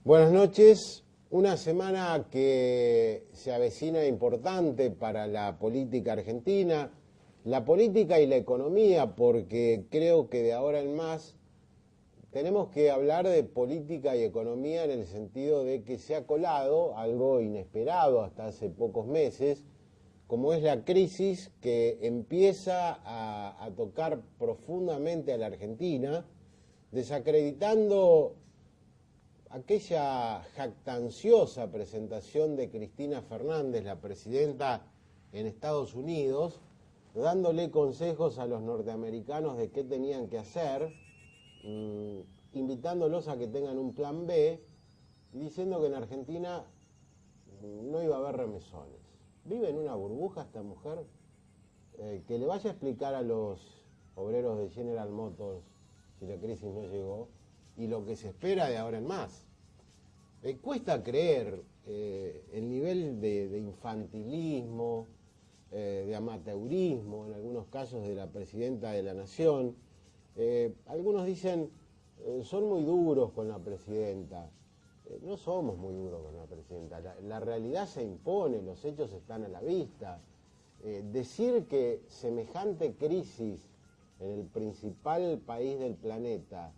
Buenas noches. Una semana que se avecina importante para la política argentina, la política y la economía, porque creo que de ahora en más tenemos que hablar de política y economía en el sentido de que se ha colado algo inesperado hasta hace pocos meses, como es la crisis que empieza a tocar profundamente a la Argentina, desacreditando aquella jactanciosa presentación de Cristina Fernández, la presidenta en Estados Unidos, dándole consejos a los norteamericanos de qué tenían que hacer, invitándolos a que tengan un plan B y diciendo que en Argentina no iba a haber remesones. ¿Vive en una burbuja esta mujer? Que le vaya a explicar a los obreros de General Motors si la crisis no llegó y lo que se espera de ahora en más. Cuesta creer el nivel de infantilismo, de amateurismo, en algunos casos de la presidenta de la Nación. Algunos dicen, son muy duros con la presidenta. No somos muy duros con la presidenta. La realidad se impone, los hechos están a la vista. Decir que semejante crisis en el principal país del planeta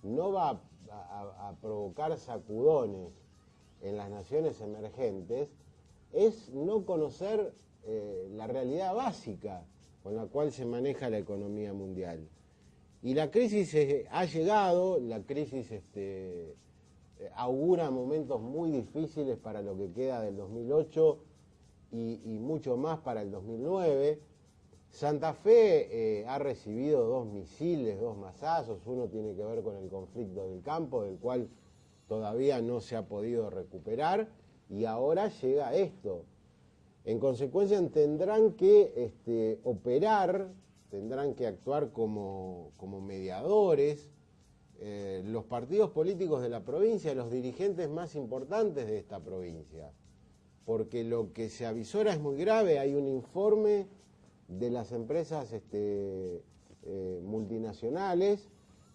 no va a provocar sacudones en las naciones emergentes es no conocer la realidad básica con la cual se maneja la economía mundial. Y la crisis ha llegado, la crisis augura momentos muy difíciles para lo que queda del 2008 y mucho más para el 2009. Santa Fe ha recibido 2 misiles, 2 masazos, uno tiene que ver con el conflicto del campo, del cual todavía no se ha podido recuperar, y ahora llega esto. En consecuencia tendrán que operar, tendrán que actuar como mediadores, los partidos políticos de la provincia, los dirigentes más importantes de esta provincia, porque lo que se avisora es muy grave. Hay un informe de las empresas multinacionales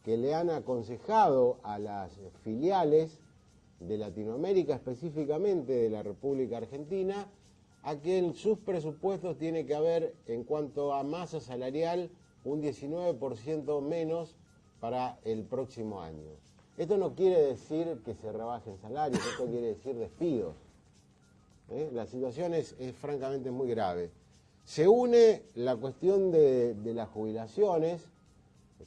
que le han aconsejado a las filiales de Latinoamérica, específicamente de la República Argentina, a que en sus presupuestos tiene que haber, en cuanto a masa salarial, un 19% menos para el próximo año. Esto no quiere decir que se rebajen salarios, esto quiere decir despidos. La situación es francamente muy grave. Se une la cuestión de las jubilaciones,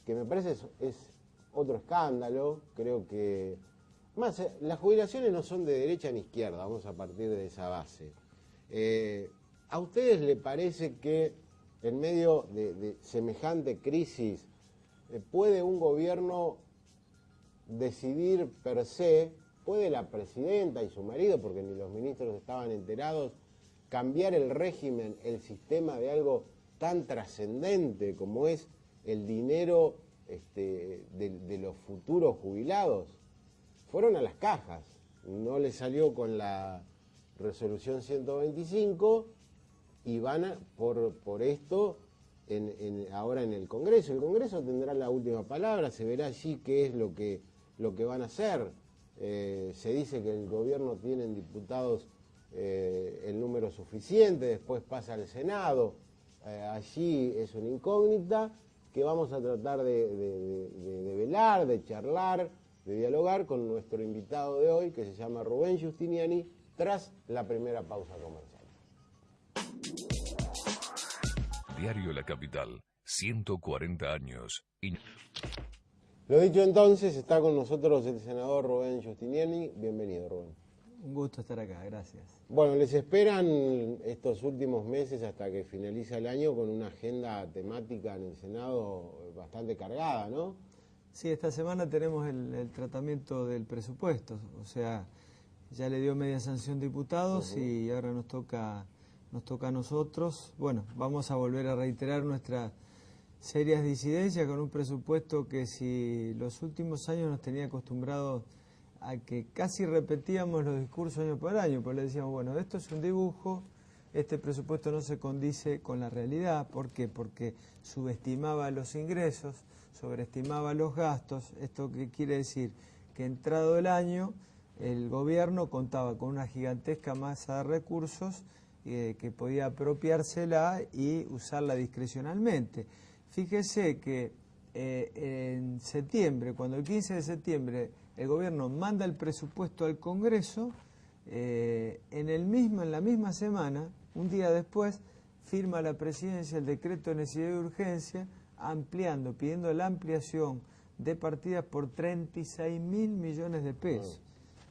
que me parece es otro escándalo. Creo que, más, las jubilaciones no son de derecha ni izquierda, vamos a partir de esa base. ¿A ustedes les parece que en medio de semejante crisis puede un gobierno decidir per se, puede la presidenta y su marido, porque ni los ministros estaban enterados, cambiar el régimen, el sistema de algo tan trascendente como es el dinero de los futuros jubilados? Fueron a las cajas, no les salió con la resolución 125 y van por esto ahora en el Congreso. El Congreso tendrá la última palabra, se verá allí qué es lo que van a hacer. Se dice que el gobierno tiene diputados el número suficiente, después pasa al Senado, allí es una incógnita que vamos a tratar de velar, de charlar, de dialogar con nuestro invitado de hoy, que se llama Rubén Giustiniani, tras la primera pausa comercial. Diario La Capital, 140 años. Lo dicho entonces, está con nosotros el senador Rubén Giustiniani. Bienvenido, Rubén. Un gusto estar acá, gracias. Bueno, les esperan estos últimos meses hasta que finaliza el año con una agenda temática en el Senado bastante cargada, ¿no? Sí, esta semana tenemos el tratamiento del presupuesto, o sea, ya le dio media sanción diputados y ahora nos toca a nosotros. Bueno, vamos a volver a reiterar nuestras serias disidencias con un presupuesto que, si los últimos años nos tenía acostumbrados a que casi repetíamos los discursos año por año, pues le decíamos, bueno, esto es un dibujo, este presupuesto no se condice con la realidad. ¿Por qué? Porque subestimaba los ingresos, sobreestimaba los gastos. ¿Esto qué quiere decir? Que entrado el año el gobierno contaba con una gigantesca masa de recursos que podía apropiársela y usarla discrecionalmente. Fíjese que en septiembre, cuando el 15 de septiembre el gobierno manda el presupuesto al Congreso, en la misma semana, un día después, firma la presidencia el decreto de necesidad y urgencia, pidiendo la ampliación de partidas por 36.000 millones de pesos.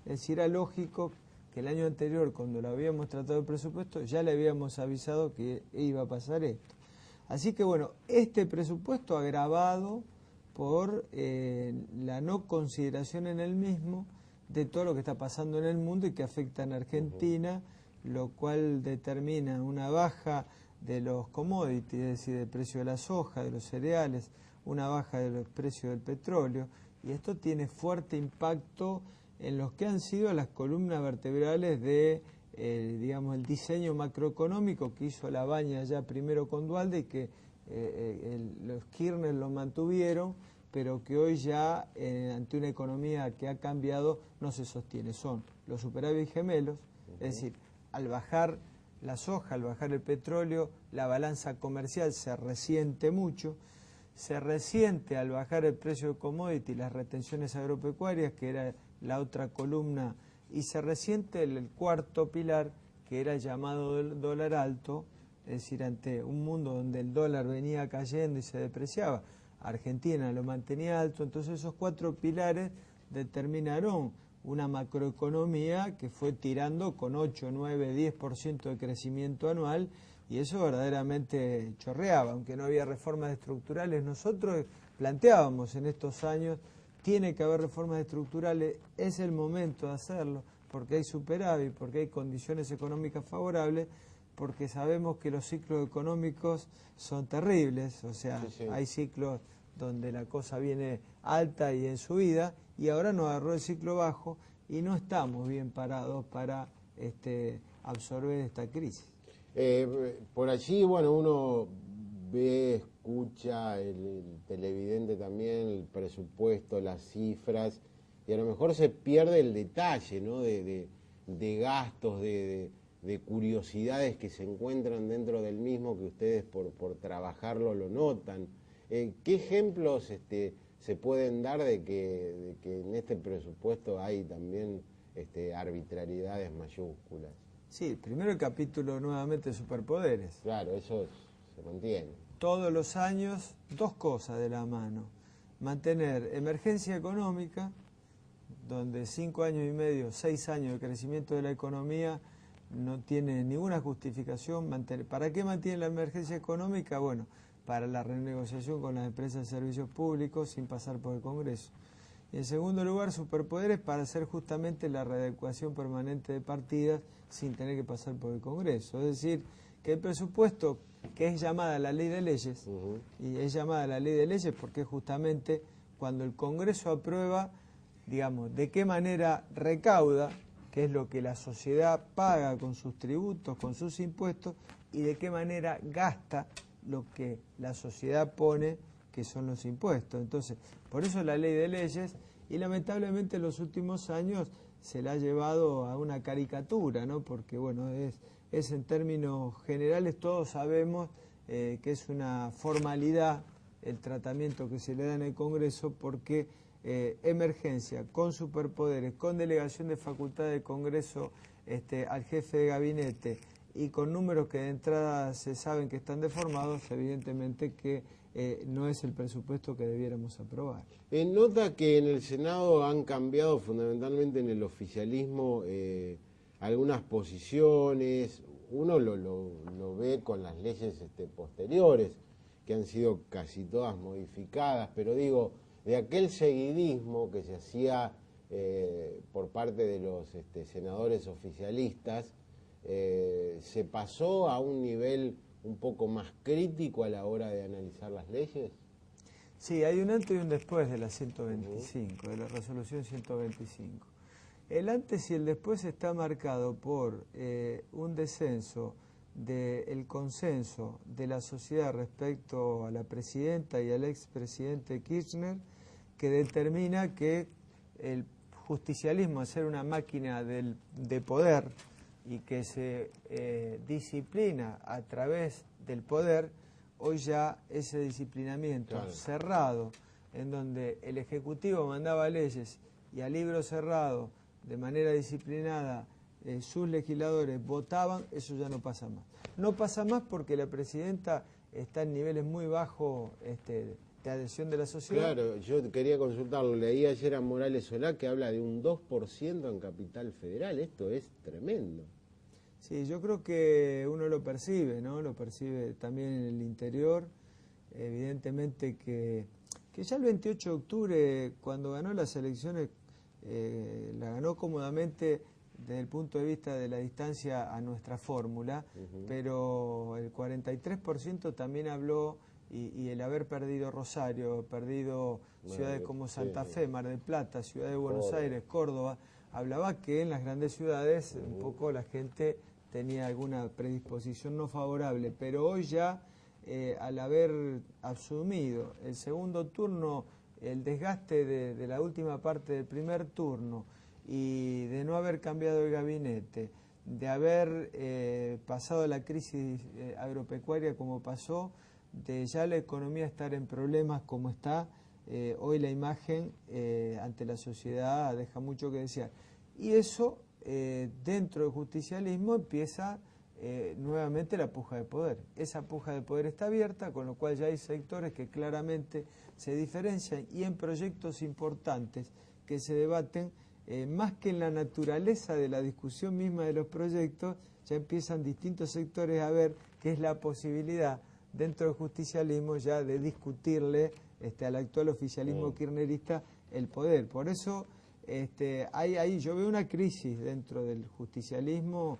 Es decir, era lógico que el año anterior, cuando lo habíamos tratado el presupuesto, ya le habíamos avisado que iba a pasar esto. Así que bueno, este presupuesto agravado por la no consideración en el mismo de todo lo que está pasando en el mundo y que afecta en Argentina, lo cual determina una baja de los commodities, es decir, del precio de la soja, de los cereales, una baja de los precios del petróleo, y esto tiene fuerte impacto en los que han sido las columnas vertebrales de, digamos, el diseño macroeconómico que hizo La Baña ya primero con Duhalde y que los Kirchner lo mantuvieron, pero que hoy ya, ante una economía que ha cambiado, no se sostiene. Son los superávit gemelos, es decir, al bajar la soja, al bajar el petróleo, la balanza comercial se resiente mucho, se resiente al bajar el precio de commodity, las retenciones agropecuarias, que era la otra columna, y se resiente el cuarto pilar, que era el llamado del dólar alto, es decir, ante un mundo donde el dólar venía cayendo y se depreciaba, Argentina lo mantenía alto, entonces esos cuatro pilares determinaron una macroeconomía que fue tirando con 8, 9, 10% de crecimiento anual, y eso verdaderamente chorreaba, aunque no había reformas estructurales. Nosotros planteábamos en estos años, tiene que haber reformas estructurales, es el momento de hacerlo, porque hay superávit, porque hay condiciones económicas favorables, porque sabemos que los ciclos económicos son terribles, o sea, hay ciclos donde la cosa viene alta y en subida, y ahora nos agarró el ciclo bajo y no estamos bien parados para absorber esta crisis. Por allí, bueno, uno ve, escucha, el televidente también, el presupuesto, las cifras, y a lo mejor se pierde el detalle, ¿no? de gastos, de curiosidades que se encuentran dentro del mismo, que ustedes por trabajarlo lo notan. ¿Qué ejemplos se pueden dar de que en este presupuesto hay también arbitrariedades mayúsculas? Sí, primero el capítulo nuevamente de superpoderes. Claro, eso se mantiene. Todos los años, dos cosas de la mano. Mantener emergencia económica, donde 5 años y medio, 6 años de crecimiento de la economía no tiene ninguna justificación. ¿Para qué mantiene la emergencia económica? Bueno, para la renegociación con las empresas de servicios públicos sin pasar por el Congreso. Y en segundo lugar, superpoderes para hacer justamente la readecuación permanente de partidas sin tener que pasar por el Congreso. Es decir, que el presupuesto, que es llamada la ley de leyes, y es llamada la ley de leyes porque justamente cuando el Congreso aprueba, digamos, de qué manera recauda, que es lo que la sociedad paga con sus tributos, con sus impuestos, y de qué manera gasta lo que la sociedad pone, que son los impuestos. Entonces, por eso la ley de leyes, y lamentablemente en los últimos años se la ha llevado a una caricatura, ¿no? Porque, bueno, es en términos generales, todos sabemos que es una formalidad el tratamiento que se le da en el Congreso, porque emergencia, con superpoderes, con delegación de facultad del Congreso al jefe de gabinete, y con números que de entrada se saben que están deformados, evidentemente que no es el presupuesto que debiéramos aprobar. Nota que en el Senado han cambiado fundamentalmente en el oficialismo algunas posiciones. Uno lo ve con las leyes posteriores, que han sido casi todas modificadas, pero digo, de aquel seguidismo que se hacía por parte de los senadores oficialistas, ¿se pasó a un nivel un poco más crítico a la hora de analizar las leyes? Sí, hay un antes y un después de la 125, de la resolución 125. El antes y el después está marcado por un descenso del consenso de la sociedad respecto a la presidenta y al expresidente Kirchner, que determina que justicialismo a ser una máquina de poder y que se disciplina a través del poder, hoy ya ese disciplinamiento cerrado, en donde el Ejecutivo mandaba leyes y a libro cerrado, de manera disciplinada, sus legisladores votaban, eso ya no pasa más. No pasa más porque la presidenta está en niveles muy bajos de adhesión de la sociedad. Claro, yo quería consultarlo. Leí ayer a Morales Solá que habla de un 2% en Capital Federal. Esto es tremendo. Sí, yo creo que uno lo percibe, ¿no? Lo percibe también en el interior. Evidentemente que ya el 28 de octubre, cuando ganó las elecciones, la ganó cómodamente desde el punto de vista de la distancia a nuestra fórmula, pero el 43% también habló, y el haber perdido Rosario, perdido ciudades como Santa Fe, Mar del Plata, Ciudad de Buenos Aires, Córdoba, hablaba que en las grandes ciudades un poco la gente tenía alguna predisposición no favorable, pero hoy ya al haber asumido el segundo turno, el desgaste de la última parte del primer turno y de no haber cambiado el gabinete, de haber pasado la crisis agropecuaria como pasó, de ya la economía estar en problemas como está, hoy la imagen ante la sociedad deja mucho que desear. Y eso, dentro del justicialismo, empieza nuevamente la puja de poder. Esa puja de poder está abierta, con lo cual ya hay sectores que claramente se diferencian y en proyectos importantes que se debaten, más que en la naturaleza de la discusión misma de los proyectos, ya empiezan distintos sectores a ver qué es la posibilidad dentro del justicialismo ya de discutirle al actual oficialismo kirchnerista el poder. Por eso ahí yo veo una crisis dentro del justicialismo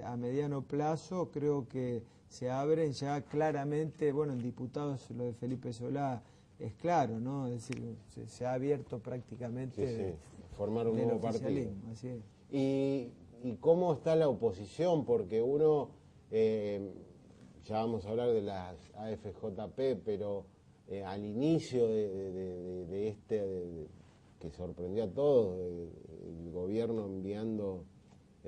a mediano plazo. Creo que se abren ya claramente, bueno, en diputados lo de Felipe Solá es claro, ¿no? Es decir, se ha abierto prácticamente formar un nuevo partido. Así es. ¿Y cómo está la oposición? Porque uno, ya vamos a hablar de las AFJP, pero al inicio de que sorprendió a todos, el gobierno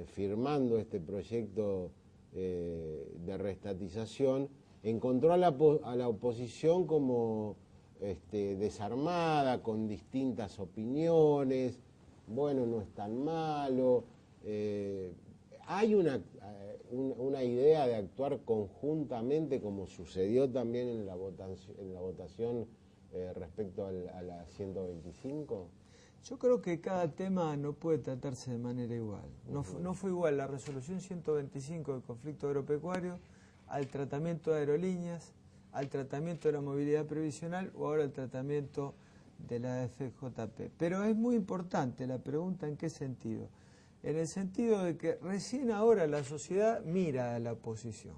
firmando este proyecto de reestatización, encontró a la oposición como desarmada, con distintas opiniones. Bueno, no es tan malo. Hay una idea de actuar conjuntamente, como sucedió también en la votación respecto a la 125. Yo creo que cada tema no puede tratarse de manera igual. No fue igual la resolución 125 del conflicto agropecuario al tratamiento de aerolíneas, al tratamiento de la movilidad previsional o ahora al tratamiento de la FJP. Pero es muy importante la pregunta: ¿en qué sentido? En el sentido de que recién ahora la sociedad mira a la oposición.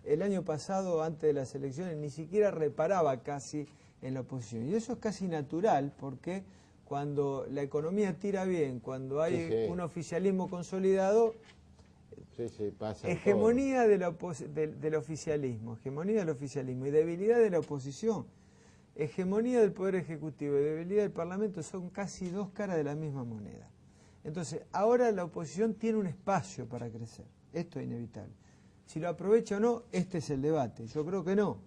El año pasado, antes de las elecciones, ni siquiera reparaba casi en la oposición. Y eso es casi natural, porque cuando la economía tira bien, cuando hay un oficialismo consolidado, pasa hegemonía del oficialismo y debilidad de la oposición, hegemonía del Poder Ejecutivo y debilidad del Parlamento son casi dos caras de la misma moneda. Entonces, ahora la oposición tiene un espacio para crecer. Esto es inevitable. Si lo aprovecha o no, este es el debate. Yo creo que no.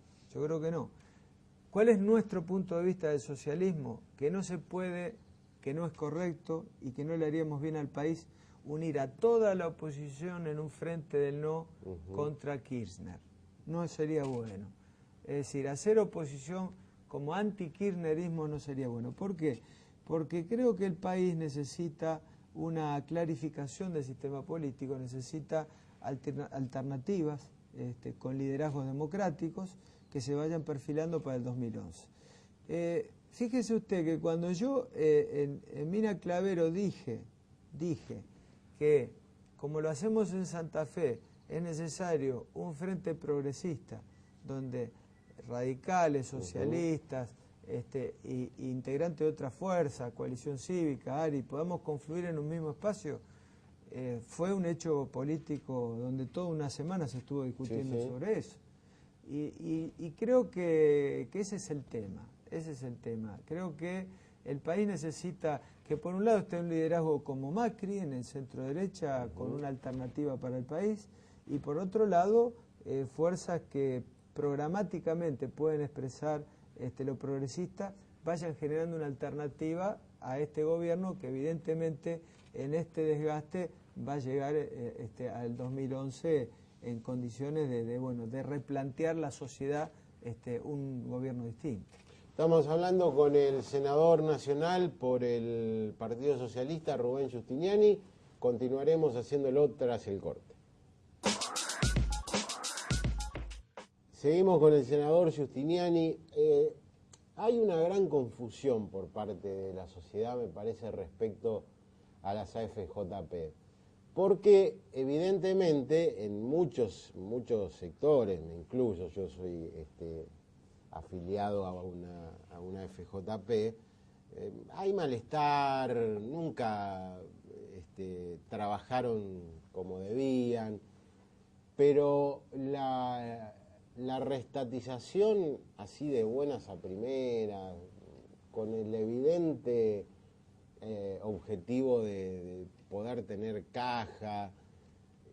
¿Cuál es nuestro punto de vista del socialismo? Que no se puede, que no es correcto y que no le haríamos bien al país unir a toda la oposición en un frente del no contra Kirchner. No sería bueno. Es decir, hacer oposición como anti-kirchnerismo no sería bueno. ¿Por qué? Porque creo que el país necesita una clarificación del sistema político, necesita alternativas con liderazgos democráticos que se vayan perfilando para el 2011. Fíjese usted que cuando yo en Mina Clavero dije que, como lo hacemos en Santa Fe, es necesario un frente progresista donde radicales, socialistas, integrantes de otra fuerza, coalición cívica, ARI, podamos confluir en un mismo espacio, fue un hecho político donde toda una semana se estuvo discutiendo sobre eso. Y creo que ese es el tema, Creo que el país necesita que por un lado esté un liderazgo como Macri en el centro derecha con una alternativa para el país y por otro lado fuerzas que programáticamente pueden expresar lo progresista vayan generando una alternativa a este gobierno que evidentemente en este desgaste va a llegar al 2011 en condiciones de replantear la sociedad un gobierno distinto. Estamos hablando con el senador nacional por el Partido Socialista, Rubén Giustiniani. Continuaremos haciéndolo tras el corte. Seguimos con el senador Giustiniani. Hay una gran confusión por parte de la sociedad, me parece, respecto a las AFJP. Porque evidentemente en muchos sectores, me incluyo, yo soy afiliado a una FJP, hay malestar, nunca trabajaron como debían, pero la reestatización así de buenas a primeras, con el evidente objetivo de poder tener caja,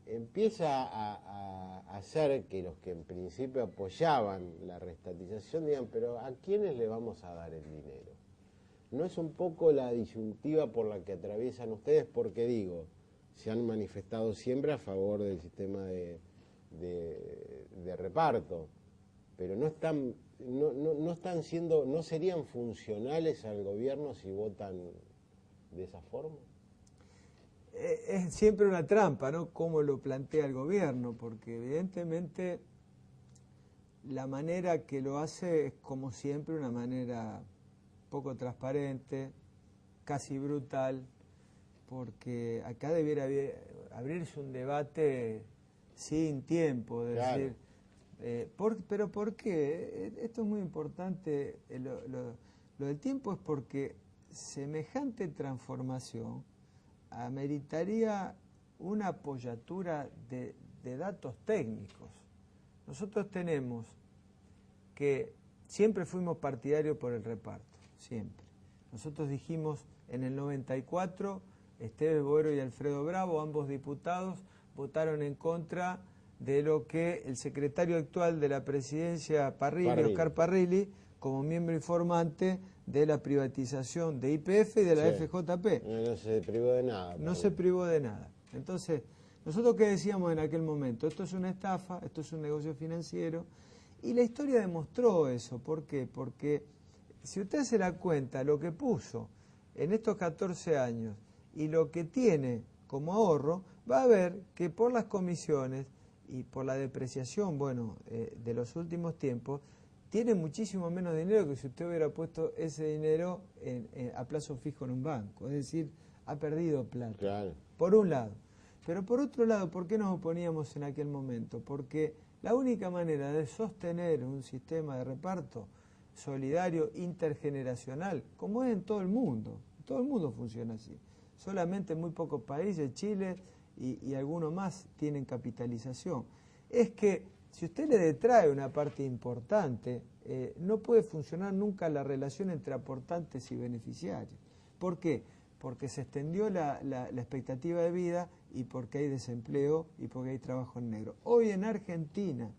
empieza a hacer que los que en principio apoyaban la reestatización digan, pero ¿a quiénes le vamos a dar el dinero? ¿No es un poco la disyuntiva por la que atraviesan ustedes? Porque digo, se han manifestado siempre a favor del sistema de reparto, pero no serían funcionales al gobierno si votan de esa forma. Es siempre una trampa, ¿no? Cómo lo plantea el gobierno, porque evidentemente la manera que lo hace es como siempre una manera poco transparente, casi brutal, porque acá debiera abrirse un debate sin tiempo, de claro. decir, pero ¿por qué? Esto es muy importante, lo del tiempo es porque semejante transformación ameritaría una apoyatura de datos técnicos. Nosotros tenemos que siempre fuimos partidarios por el reparto, siempre. Nosotros dijimos en el 94, Esteves Boero y Alfredo Bravo, ambos diputados, votaron en contra de lo que el secretario actual de la presidencia, Oscar Parrilli, como miembro informante de la privatización de YPF y de la FJP. No se privó de nada. No se privó de nada. Entonces, ¿nosotros qué decíamos en aquel momento? Esto es una estafa, esto es un negocio financiero, y la historia demostró eso. ¿Por qué? Porque si usted se da cuenta, lo que puso en estos 14 años y lo que tiene como ahorro, va a ver que por las comisiones y por la depreciación, de los últimos tiempos, tiene muchísimo menos dinero que si usted hubiera puesto ese dinero a plazo fijo en un banco. Es decir, ha perdido plata. Claro. Por un lado. Pero por otro lado, ¿por qué nos oponíamos en aquel momento? Porque la única manera de sostener un sistema de reparto solidario, intergeneracional, como es en todo el mundo funciona así. Solamente en muy pocos países, Chile y algunos más, tienen capitalización. Es que si usted le detrae una parte importante, no puede funcionar nunca la relación entre aportantes y beneficiarios. ¿Por qué? Porque se extendió la expectativa de vida y porque hay desempleo y porque hay trabajo en negro. Hoy en Argentina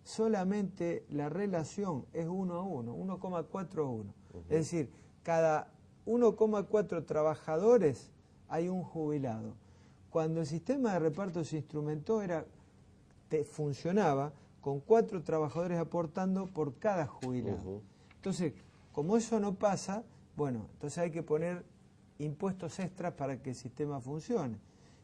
solamente la relación es 1 a 1, 1,4 a 1. Es decir, cada 1,4 trabajadores hay un jubilado. Cuando el sistema de reparto se instrumentó funcionaba con 4 trabajadores aportando por cada jubilado. Entonces, como eso no pasa, entonces hay que poner impuestos extras para que el sistema funcione.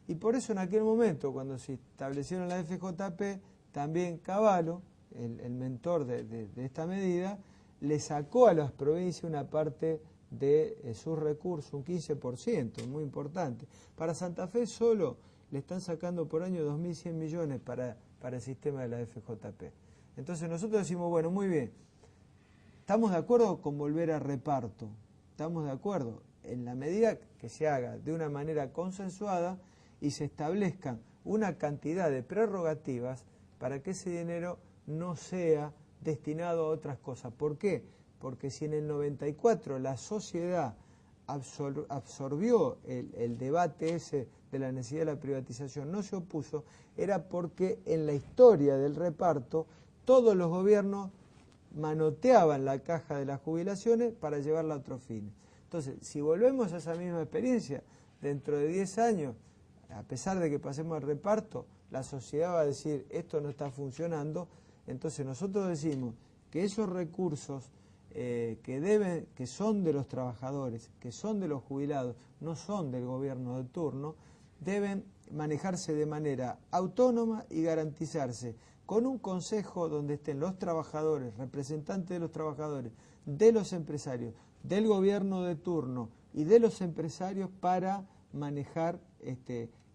Y por eso en aquel momento, cuando se establecieron la FJP, también Cavallo, el mentor de esta medida, le sacó a las provincias una parte de sus recursos, un 15%, muy importante. Para Santa Fe solo le están sacando por año 2.100 millones para el sistema de la FJP. Entonces nosotros decimos, muy bien, estamos de acuerdo con volver a reparto, estamos de acuerdo en la medida que se haga de una manera consensuada y se establezcan una cantidad de prerrogativas para que ese dinero no sea destinado a otras cosas. ¿Por qué? porque si en el 94 la sociedad absorbió el debate ese de la necesidad de la privatización, no se opuso, era porque en la historia del reparto todos los gobiernos manoteaban la caja de las jubilaciones para llevarla a otros fines. Entonces, si volvemos a esa misma experiencia, dentro de 10 años, a pesar de que pasemos al reparto, la sociedad va a decir, esto no está funcionando. Entonces nosotros decimos que esos recursos que son de los trabajadores, que son de los jubilados, no son del gobierno de turno, deben manejarse de manera autónoma y garantizarse con un consejo donde estén los trabajadores, representantes de los trabajadores, de los empresarios, del gobierno de turno y de los empresarios para manejar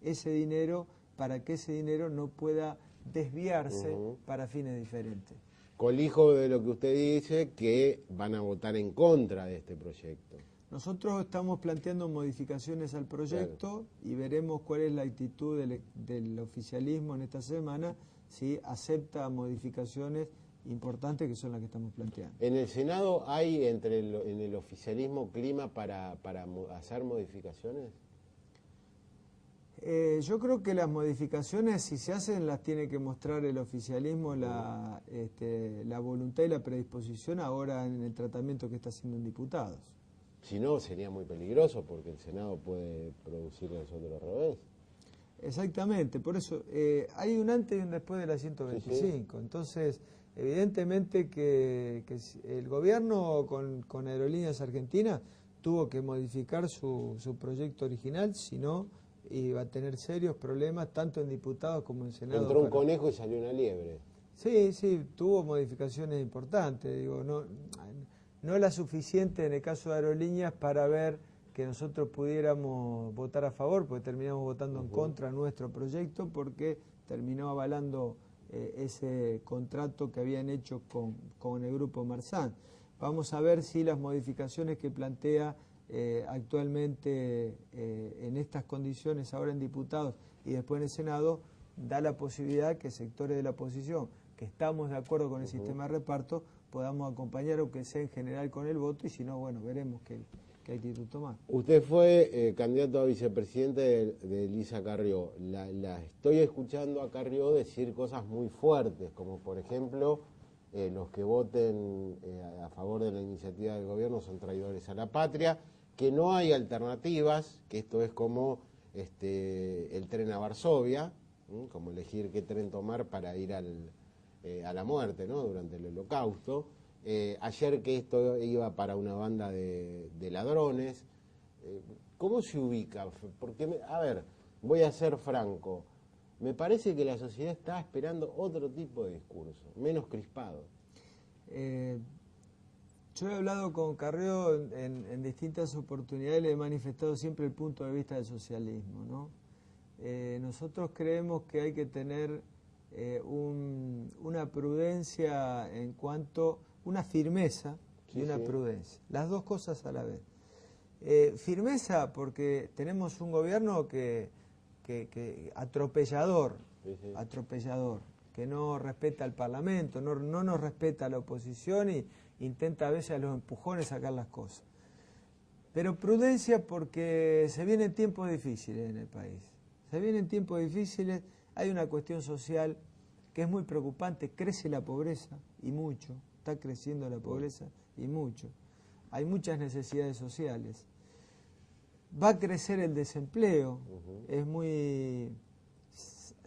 ese dinero, para que ese dinero no pueda desviarse para fines diferentes. Colijo de lo que usted dice, que van a votar en contra de este proyecto. Nosotros estamos planteando modificaciones al proyecto, claro, y veremos cuál es la actitud del oficialismo en esta semana, si acepta modificaciones importantes que son las que estamos planteando. ¿En el Senado hay en el oficialismo clima para hacer modificaciones? Yo creo que las modificaciones, si se hacen, las tiene que mostrar el oficialismo, la voluntad y la predisposición ahora en el tratamiento que está haciendo en diputados. Si no, sería muy peligroso porque el Senado puede producir nosotros al revés. Exactamente, por eso hay un antes y un después de la 125. Sí, sí. Entonces, evidentemente que el gobierno con Aerolíneas Argentinas tuvo que modificar su proyecto original, si no iba a tener serios problemas tanto en diputados como en Senado. Entró un conejo y salió una liebre. Sí, sí, tuvo modificaciones importantes, digo, no la suficiente en el caso de Aerolíneas para ver que nosotros pudiéramos votar a favor, porque terminamos votando en contra nuestro proyecto, porque terminó avalando ese contrato que habían hecho con el Grupo Marzán. Vamos a ver si las modificaciones que plantea actualmente en estas condiciones ahora en diputados y después en el Senado da la posibilidad que sectores de la oposición que estamos de acuerdo con el sistema de reparto podamos acompañar, aunque sea en general con el voto, y si no, bueno, veremos qué actitud tomar. Usted fue candidato a vicepresidente de Elisa Carrió. La estoy escuchando a Carrió decir cosas muy fuertes, como por ejemplo los que voten a favor de la iniciativa del gobierno son traidores a la patria, que no hay alternativas, que esto es como el tren a Varsovia, como elegir qué tren tomar para ir a la muerte, ¿no?, durante el Holocausto. Ayer que esto iba para una banda de ladrones. ¿Cómo se ubica? Porque, a ver, voy a ser franco, me parece que la sociedad está esperando otro tipo de discurso, menos crispado. Yo he hablado con Carrió en distintas oportunidades, le he manifestado siempre el punto de vista del socialismo, ¿no? Nosotros creemos que hay que tener una prudencia en cuanto, una firmeza y una prudencia, las dos cosas a la vez. Firmeza porque tenemos un gobierno que atropellador, atropellador, que no respeta al Parlamento, no nos respeta a la oposición y intenta a veces a los empujones sacar las cosas. Pero prudencia porque se vienen tiempos difíciles en el país. Se vienen tiempos difíciles, hay una cuestión social que es muy preocupante, crece la pobreza y mucho, está creciendo la pobreza y mucho. Hay muchas necesidades sociales. Va a crecer el desempleo, es muy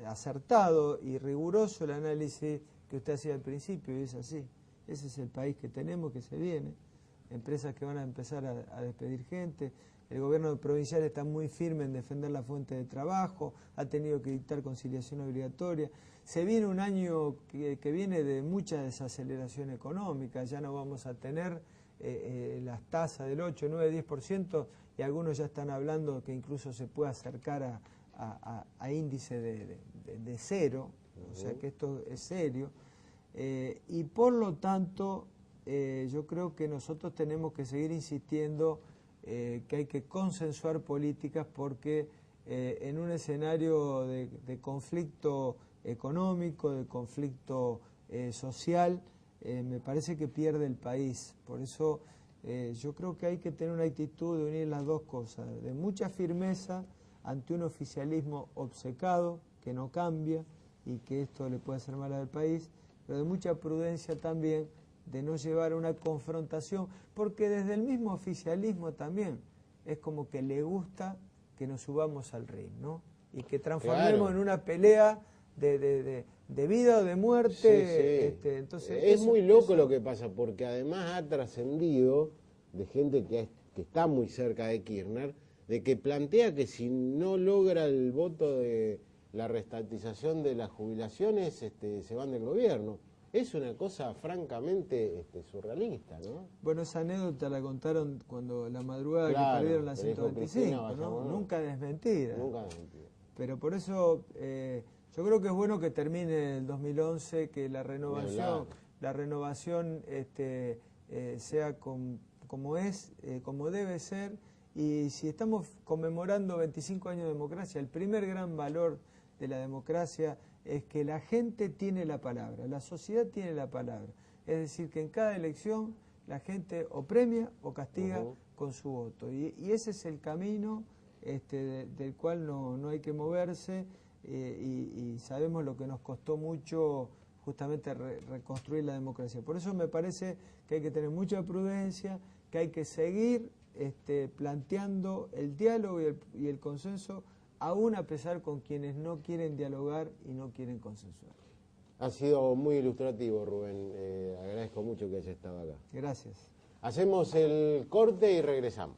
acertado y riguroso el análisis que usted hacía al principio y es así. Ese es el país que tenemos, que se viene, empresas que van a empezar a despedir gente, el gobierno provincial está muy firme en defender la fuente de trabajo, ha tenido que dictar conciliación obligatoria, se viene un año que viene de mucha desaceleración económica, ya no vamos a tener las tasas del 8, 9, 10% y algunos ya están hablando que incluso se puede acercar a índice de cero, o sea que esto es serio. Y por lo tanto yo creo que nosotros tenemos que seguir insistiendo que hay que consensuar políticas porque en un escenario de conflicto económico, de conflicto social, me parece que pierde el país. Por eso yo creo que hay que tener una actitud de unir las dos cosas, de mucha firmeza ante un oficialismo obcecado, que no cambia y que esto le puede hacer mal al país, pero de mucha prudencia también, de no llevar una confrontación, porque desde el mismo oficialismo también es como que le gusta que nos subamos al ring, ¿no? Y que transformemos en una pelea de vida o de muerte. Sí, sí. Entonces es muy loco lo que pasa, porque además ha trascendido de gente que está muy cerca de Kirchner, de que plantea que si no logra el voto de la reestatización de las jubilaciones, se van del gobierno. Es una cosa francamente surrealista, ¿no? Bueno, esa anécdota la contaron cuando la madrugada Claro, que perdieron la que dijo 125, Cristina, ¿no? vaya, Nunca desmentida. Nunca desmentida. Pero por eso yo creo que es bueno que termine el 2011, que la renovación sea como es, como debe ser. Y si estamos conmemorando 25 años de democracia, el primer gran valor de la democracia es que la gente tiene la palabra, la sociedad tiene la palabra. Es decir, que en cada elección la gente o premia o castiga con su voto. Y ese es el camino del cual no hay que moverse, y sabemos lo que nos costó mucho justamente reconstruir la democracia. Por eso me parece que hay que tener mucha prudencia, que hay que seguir planteando el diálogo y el consenso, aún a pesar con quienes no quieren dialogar y no quieren consensuar. Ha sido muy ilustrativo, Rubén. Agradezco mucho que haya estado acá. Gracias. Hacemos el corte y regresamos.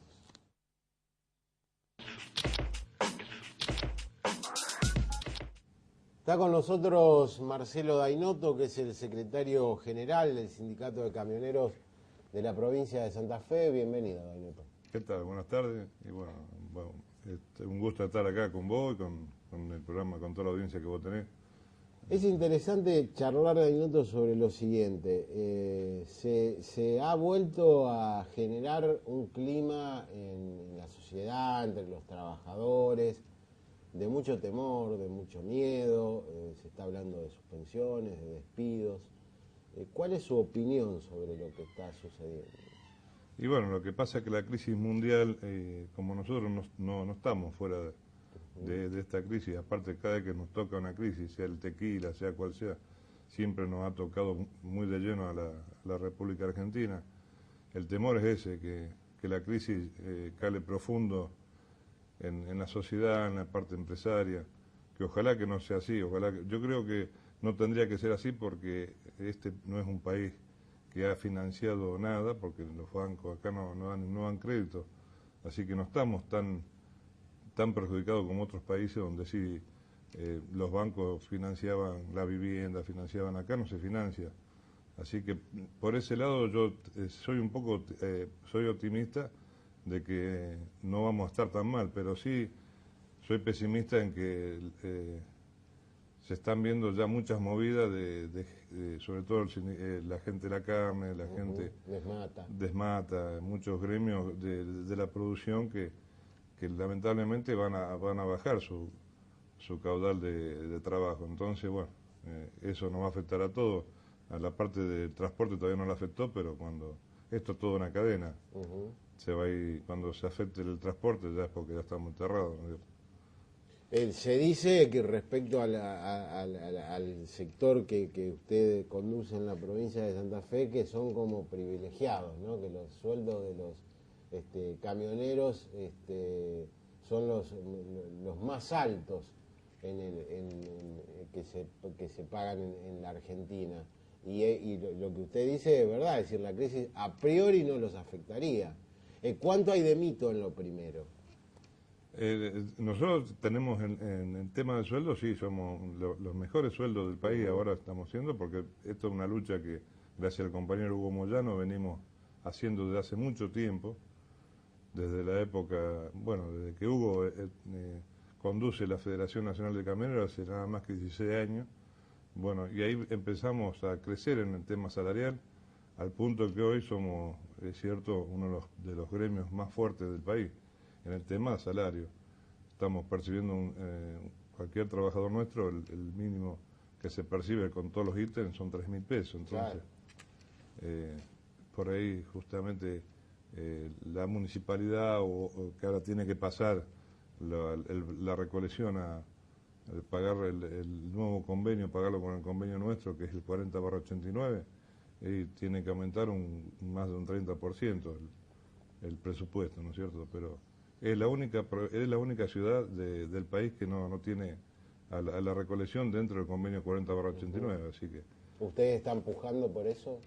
Está con nosotros Marcelo Dainotto, que es el secretario general del Sindicato de Camioneros de la provincia de Santa Fe. Bienvenido, Dainotto. ¿Qué tal? Buenas tardes. Y bueno, un gusto estar acá con vos y con el programa, con toda la audiencia que vos tenés. Es interesante charlar, Dainotto, sobre lo siguiente. Se ha vuelto a generar un clima en la sociedad, entre los trabajadores, de mucho temor, de mucho miedo. Se está hablando de suspensiones, de despidos. ¿Cuál es su opinión sobre lo que está sucediendo? Y bueno, lo que pasa es que la crisis mundial, como nosotros no estamos fuera de esta crisis, aparte cada vez que nos toca una crisis, sea el tequila, sea cual sea, siempre nos ha tocado muy de lleno a la República Argentina. El temor es ese, que la crisis cale profundo en la sociedad, en la parte empresaria, que ojalá que no sea así, yo creo que no tendría que ser así, porque este no es un país que ha financiado nada, porque los bancos acá no dan crédito, así que no estamos tan perjudicados como otros países donde sí los bancos financiaban la vivienda, financiaban. Acá no se financia, así que por ese lado yo soy optimista de que no vamos a estar tan mal, pero sí soy pesimista en que se están viendo ya muchas movidas sobre todo la gente de la carne, la gente desmata, muchos gremios de la producción que lamentablemente van a bajar su caudal de trabajo. Entonces, bueno, eso nos va a afectar a todos. A la parte del transporte todavía no la afectó, pero cuando esto es toda una cadena, se va a ir, cuando se afecte el transporte ya es porque ya estamos enterrados, ¿no? Se dice que respecto al sector que usted conduce en la provincia de Santa Fe, que son como privilegiados, ¿no? Que los sueldos de los camioneros son los más altos que se pagan en la Argentina. Y lo que usted dice es verdad, es decir, la crisis a priori no los afectaría. ¿Cuánto hay de mito en lo primero? Nosotros tenemos en el tema de sueldos, sí, somos los mejores sueldos del país, ahora estamos haciendo, porque esto es una lucha que, gracias al compañero Hugo Moyano, venimos haciendo desde hace mucho tiempo, desde la época, bueno, desde que Hugo conduce la Federación Nacional de Camioneros hace nada más que 16 años, bueno, y ahí empezamos a crecer en el tema salarial, al punto que hoy somos, es cierto, uno de los gremios más fuertes del país. En el tema salario, estamos percibiendo, cualquier trabajador nuestro, el mínimo que se percibe con todos los ítems son 3.000 pesos. Entonces, por ahí justamente la municipalidad o que ahora tiene que pasar la recolección a pagar el nuevo convenio, pagarlo con el convenio nuestro, que es el 40/89, y tiene que aumentar más de un 30% el presupuesto, ¿no es cierto? Pero es la única ciudad del país que no tiene a la recolección dentro del convenio 40/89, así que... ¿Ustedes están pujando por eso?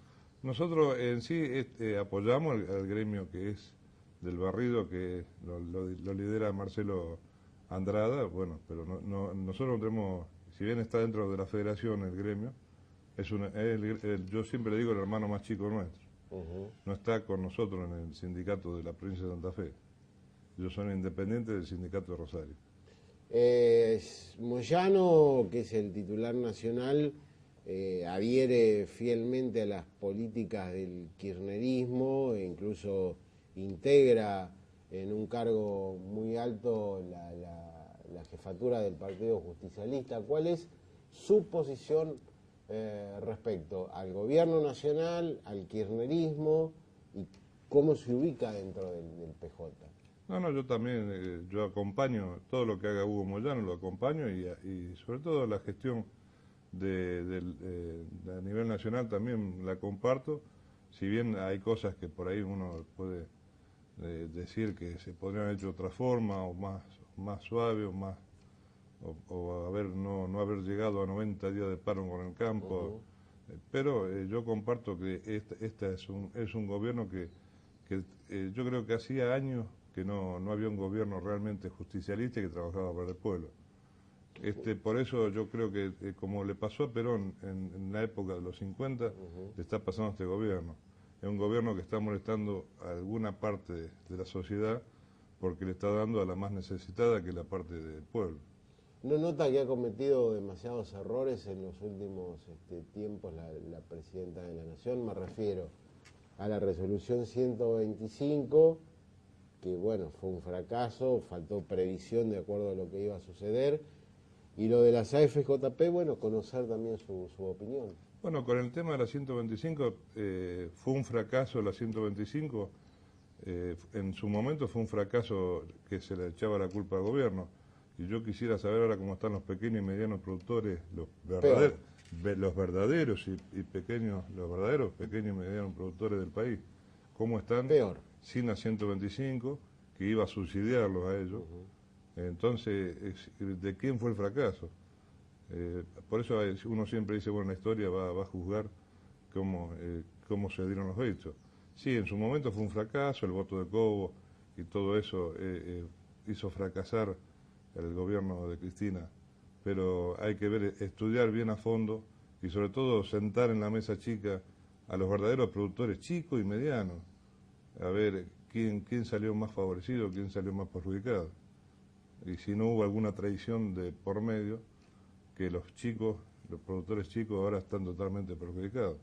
Nosotros en sí apoyamos al gremio que es del barrido, que lo lidera Marcelo Andrada, bueno, pero nosotros no tenemos, si bien está dentro de la federación el gremio, yo siempre le digo el hermano más chico nuestro. No está con nosotros en el sindicato de la provincia de Santa Fe. Yo soy independiente del sindicato de Rosario. Moyano, que es el titular nacional, adhiere fielmente a las políticas del kirchnerismo e incluso integra en un cargo muy alto la jefatura del Partido Justicialista. ¿Cuál es su posición respecto al gobierno nacional, al kirchnerismo y cómo se ubica dentro del PJ? No, yo también, yo acompaño todo lo que haga Hugo Moyano, lo acompaño y sobre todo la gestión a nivel nacional también la comparto, si bien hay cosas que por ahí uno puede decir que se podrían haber hecho de otra forma o más suave o más o no haber llegado a 90 días de paro con el campo, pero yo comparto que este es un gobierno que yo creo que hacía años que no había un gobierno realmente justicialista y que trabajaba para el pueblo. Por eso yo creo que como le pasó a Perón en la época de los 50, le está pasando a este gobierno. Es un gobierno que está molestando a alguna parte de la sociedad porque le está dando a la más necesitada, que es la parte del pueblo. ¿No nota que ha cometido demasiados errores en los últimos tiempos la presidenta de la Nación? Me refiero a la resolución 125, que bueno, fue un fracaso, faltó previsión de acuerdo a lo que iba a suceder, y lo de las AFJP, bueno, conocer también su opinión. Bueno, con el tema de la 125, fue un fracaso la 125, en su momento fue un fracaso que se le echaba la culpa al gobierno, y yo quisiera saber ahora cómo están los pequeños y medianos productores, los verdaderos pequeños y medianos productores del país, cómo están sin la 125, que iba a subsidiarlos a ellos. Entonces, ¿de quién fue el fracaso? Por eso uno siempre dice, bueno, la historia va a juzgar cómo se dieron los hechos. Sí, en su momento fue un fracaso, el voto de Cobo y todo eso hizo fracasar el gobierno de Cristina, pero hay que estudiar bien a fondo y sobre todo sentar en la mesa chica a los verdaderos productores chicos y medianos, a ver quién salió más favorecido, quién salió más perjudicado. Y si no hubo alguna traición de por medio, que los productores chicos ahora están totalmente perjudicados.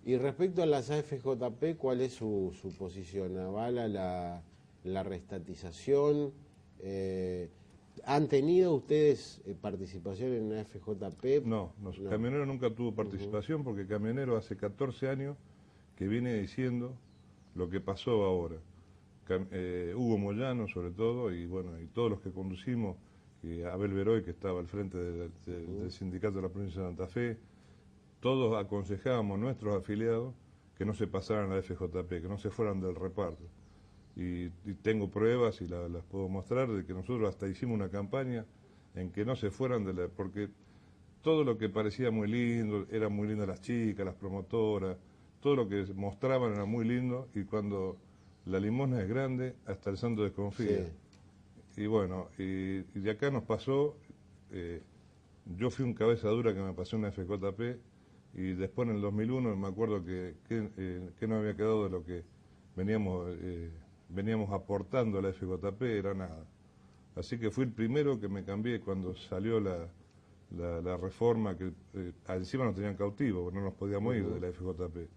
Y respecto a las AFJP, ¿cuál es su posición? ¿Avala la reestatización? ¿Han tenido ustedes participación en la AFJP? No. Camionero nunca tuvo participación porque Camionero hace 14 años que viene diciendo lo que pasó ahora. Hugo Moyano sobre todo, y bueno, y todos los que conducimos, y Abel Veroy, que estaba al frente del sindicato de la provincia de Santa Fe, todos aconsejábamos a nuestros afiliados que no se pasaran a la FJP, que no se fueran del reparto. Y tengo pruebas y las puedo mostrar de que nosotros hasta hicimos una campaña en que no se fueran porque todo lo que parecía muy lindo, eran muy lindas las chicas, las promotoras, todo lo que mostraban era muy lindo, y cuando la limosna es grande, hasta el santo desconfía. Sí. Y bueno, y de acá nos pasó, yo fui un cabeza dura que me pasó una FJP, y después en el 2001 me acuerdo que no había quedado de lo que veníamos aportando a la FJP, era nada. Así que fui el primero que me cambié cuando salió la reforma, que encima nos tenían cautivos, porque no nos podíamos ir de la FJP.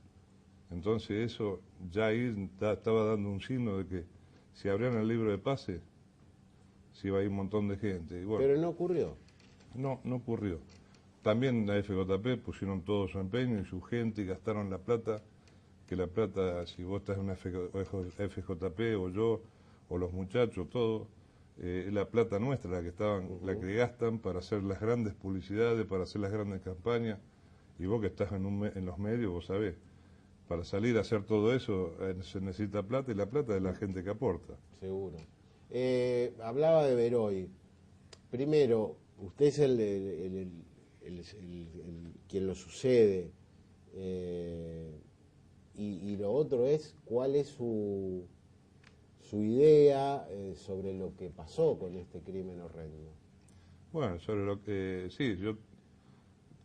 Entonces eso ya ahí estaba dando un signo de que si abrían el libro de pases, se iba a ir un montón de gente. Y bueno, pero no ocurrió. No ocurrió. también la FJP pusieron todo su empeño y su gente y gastaron la plata, que la plata, si vos estás en una FJP o yo, o los muchachos, todo, es la plata nuestra la que la que gastan para hacer las grandes publicidades, para hacer las grandes campañas, y vos que estás en los medios, vos sabés, para salir a hacer todo eso se necesita plata, y la plata es la gente que aporta. Seguro. Hablaba de Veroy. Primero, usted es quien lo sucede, y lo otro es cuál es su idea sobre lo que pasó con este crimen horrendo. Bueno, sobre lo que sí, yo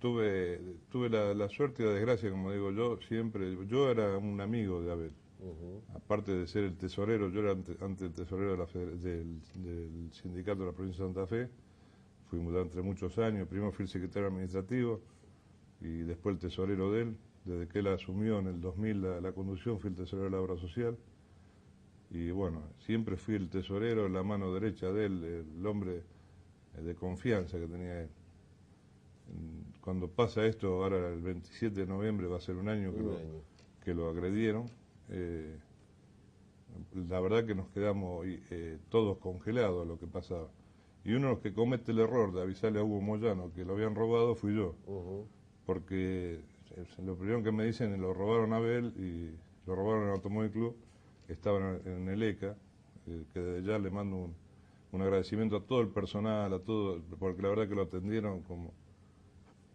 tuve la suerte y la desgracia, como digo yo, siempre, yo era un amigo de Abel. Aparte de ser el tesorero, yo era antes el tesorero del sindicato de la provincia de Santa Fe, fui durante muchos años, primero fui el secretario administrativo y después el tesorero de él, desde que él asumió en el 2000 la conducción, fui el tesorero de la obra social, y bueno, siempre fui el tesorero, la mano derecha de él, el hombre de confianza que tenía él. Cuando pasa esto, ahora el 27 de noviembre va a ser un año que lo agredieron, la verdad que nos quedamos todos congelados a lo que pasaba. Y uno de los que comete el error de avisarle a Hugo Moyano que lo habían robado fui yo, porque lo primero que me dicen, lo robaron a Abel y lo robaron en el Automóvil Club, estaban en el ECA, que desde ya le mando un agradecimiento a todo el personal, a todo, porque la verdad que lo atendieron como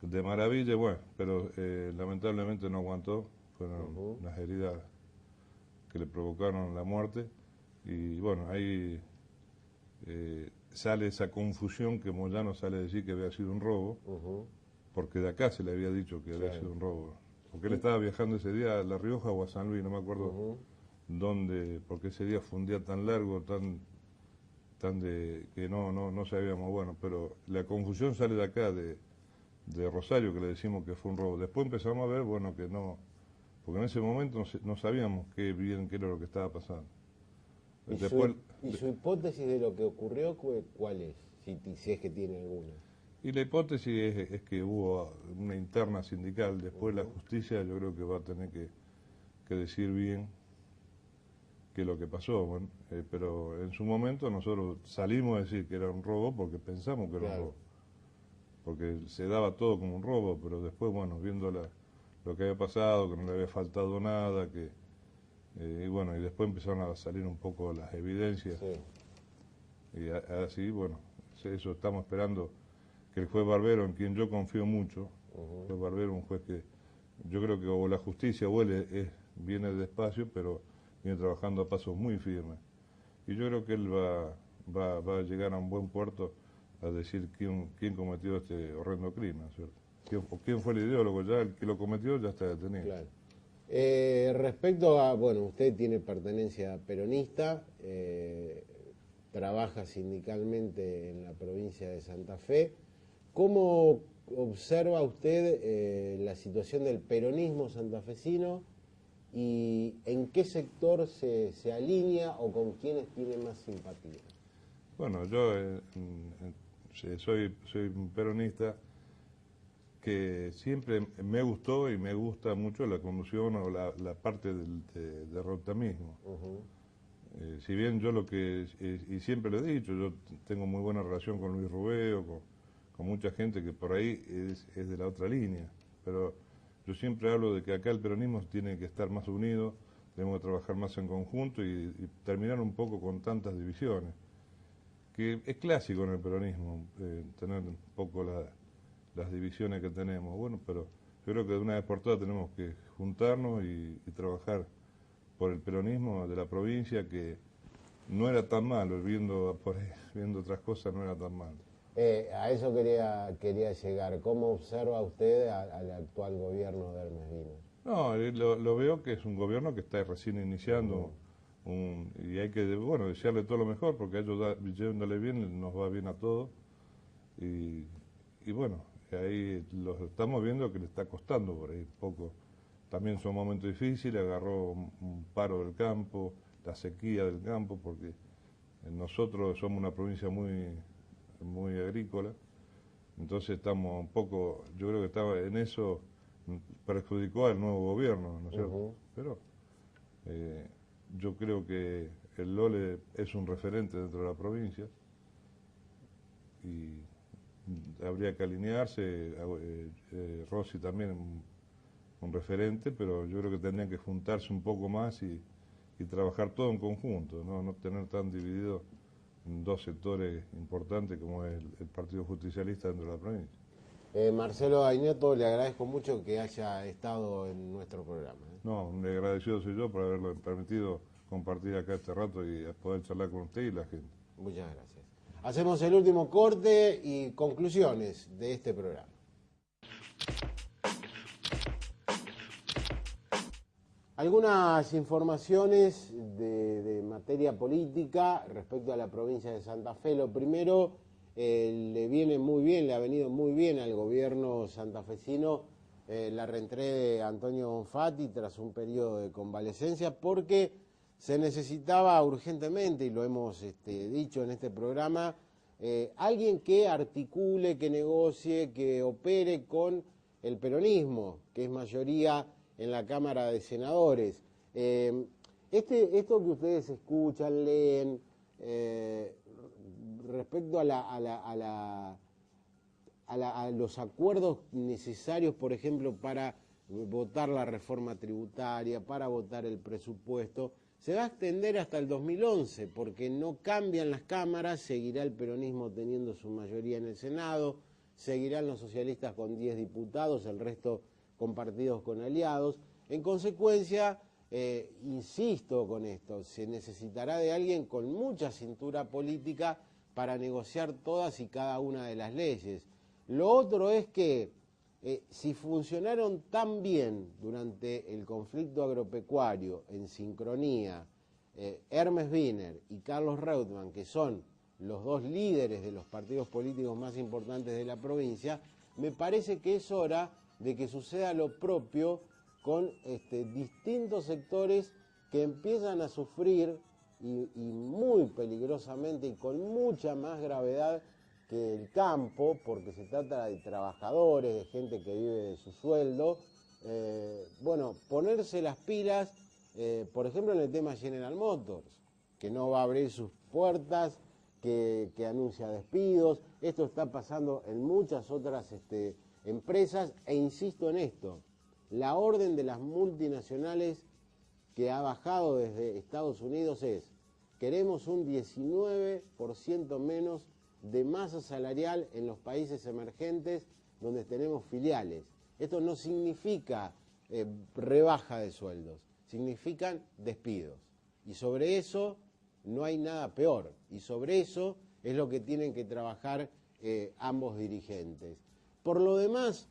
de maravilla, bueno, pero lamentablemente no aguantó, fueron unas heridas que le provocaron la muerte, y bueno, ahí sale esa confusión que Moyano sale a decir que había sido un robo, porque de acá se le había dicho que había sido un robo, porque él estaba viajando ese día a La Rioja o a San Luis, no me acuerdo dónde, porque ese día fue un día tan largo, tan de que no sabíamos, bueno, pero la confusión sale de acá, de Rosario, que le decimos que fue un robo. Después empezamos a ver, bueno, que no, porque en ese momento no sabíamos qué era lo que estaba pasando. ¿Y su hipótesis de lo que ocurrió cuál es? Si es que tiene alguna. Y la hipótesis es que hubo una interna sindical, después la justicia yo creo que va a tener que decir bien qué es lo que pasó, bueno, pero en su momento nosotros salimos a decir que era un robo porque pensamos que era un robo, porque se daba todo como un robo, pero después, bueno, viendo lo que había pasado, que no le había faltado nada, y bueno, y después empezaron a salir un poco las evidencias, y así, bueno, eso estamos esperando que el juez Barbero, en quien yo confío mucho, el juez Barbero, un juez que yo creo que o la justicia o él viene despacio, pero viene trabajando a pasos muy firmes, y yo creo que él va a llegar a un buen puerto a decir quién cometió este horrendo crimen, ¿cierto? ¿Quién fue el ideólogo? Ya el que lo cometió ya está detenido. Claro. Respecto a, bueno, usted tiene pertenencia peronista, trabaja sindicalmente en la provincia de Santa Fe. ¿Cómo observa usted la situación del peronismo santafesino y en qué sector se alinea o con quiénes tiene más simpatía? Bueno, yo soy un peronista que siempre me gustó y me gusta mucho la conducción o la parte de rotamismo. Si bien yo y siempre lo he dicho, yo tengo muy buena relación con Luis Rubeo, con mucha gente que por ahí es de la otra línea, pero yo siempre hablo de que acá el peronismo tiene que estar más unido, tenemos que trabajar más en conjunto y terminar un poco con tantas divisiones, que es clásico en el peronismo, tener un poco las divisiones que tenemos, bueno, pero yo creo que de una vez por todas tenemos que juntarnos y trabajar por el peronismo de la provincia, que no era tan malo, viendo otras cosas no era tan malo. A eso quería llegar. ¿Cómo observa usted al actual gobierno de Hermes Vinos? No, lo veo que es un gobierno que está recién iniciando, y hay que, bueno, desearle todo lo mejor, porque a ellos yéndole bien, nos va bien a todos, y bueno, ahí los estamos viendo que le está costando por ahí un poco. También son momentos difíciles, agarró un paro del campo, la sequía del campo, porque nosotros somos una provincia muy agrícola, Entonces estamos un poco, yo creo que estaba en eso, perjudicó al nuevo gobierno, ¿no es cierto? Pero yo creo que el LOLE es un referente dentro de la provincia y habría que alinearse, Rossi también un referente, pero yo creo que tendrían que juntarse un poco más y trabajar todo en conjunto, no tener tan dividido en dos sectores importantes como es el Partido Justicialista dentro de la provincia. Marcelo Aineto, le agradezco mucho que haya estado en nuestro programa. No, un agradecido soy yo por haberlo permitido compartir acá este rato y poder charlar con usted y la gente. Muchas gracias. Hacemos el último corte y conclusiones de este programa. Algunas informaciones de materia política respecto a la provincia de Santa Fe. Lo primero, le viene muy bien, le ha venido muy bien al gobierno santafesino la reentrée de Antonio Bonfatti tras un periodo de convalecencia, porque se necesitaba urgentemente, y lo hemos dicho en este programa, alguien que articule, que negocie, que opere con el peronismo, que es mayoría en la Cámara de Senadores. Esto que ustedes escuchan, leen, respecto a los acuerdos necesarios, por ejemplo, para votar la reforma tributaria, para votar el presupuesto, se va a extender hasta el 2011, porque no cambian las cámaras, seguirá el peronismo teniendo su mayoría en el Senado, seguirán los socialistas con 10 diputados, el resto compartidos con aliados. En consecuencia, insisto con esto, se necesitará de alguien con mucha cintura política para negociar todas y cada una de las leyes. Lo otro es que si funcionaron tan bien durante el conflicto agropecuario, en sincronía, Hermes Wiener y Carlos Reutemann, que son los dos líderes de los partidos políticos más importantes de la provincia, me parece que es hora de que suceda lo propio con distintos sectores que empiezan a sufrir y muy peligrosamente y con mucha más gravedad que el campo, porque se trata de trabajadores, de gente que vive de su sueldo. Bueno, ponerse las pilas, por ejemplo en el tema General Motors, que no va a abrir sus puertas, que anuncia despidos. Esto está pasando en muchas otras empresas, e insisto en esto, la orden de las multinacionales que ha bajado desde Estados Unidos es: queremos un 19% menos de masa salarial en los países emergentes donde tenemos filiales. Esto no significa rebaja de sueldos, significan despidos. Y sobre eso no hay nada peor, y sobre eso es lo que tienen que trabajar ambos dirigentes. Por lo demás,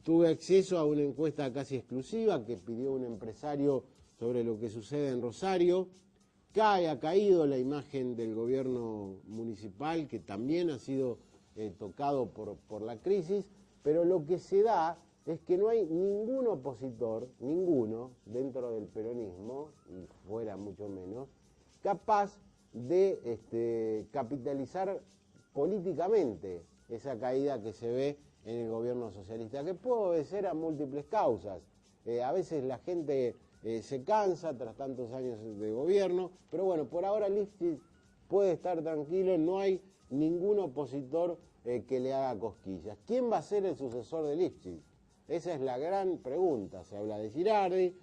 tuve acceso a una encuesta casi exclusiva que pidió un empresario sobre lo que sucede en Rosario. Ha caído la imagen del gobierno municipal, que también ha sido tocado por la crisis, pero lo que se da es que no hay ningún opositor, ninguno, dentro del peronismo, y fuera mucho menos, capaz de capitalizar políticamente esa caída que se ve en el gobierno socialista, que puede obedecer a múltiples causas. A veces la gente se cansa tras tantos años de gobierno, pero bueno, por ahora Lifchitz puede estar tranquilo, no hay ningún opositor que le haga cosquillas. ¿Quién va a ser el sucesor de Lifchitz? Esa es la gran pregunta. Se habla de Girardi,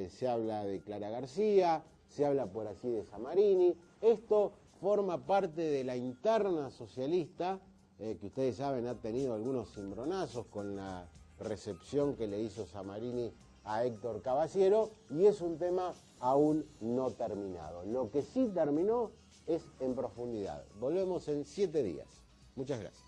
se habla de Clara García, se habla por allí de Samarini. Esto forma parte de la interna socialista, que ustedes saben ha tenido algunos cimbronazos con la recepción que le hizo Samarini a Héctor Caballero, y es un tema aún no terminado. Lo que sí terminó es en profundidad. Volvemos en 7 días. Muchas gracias.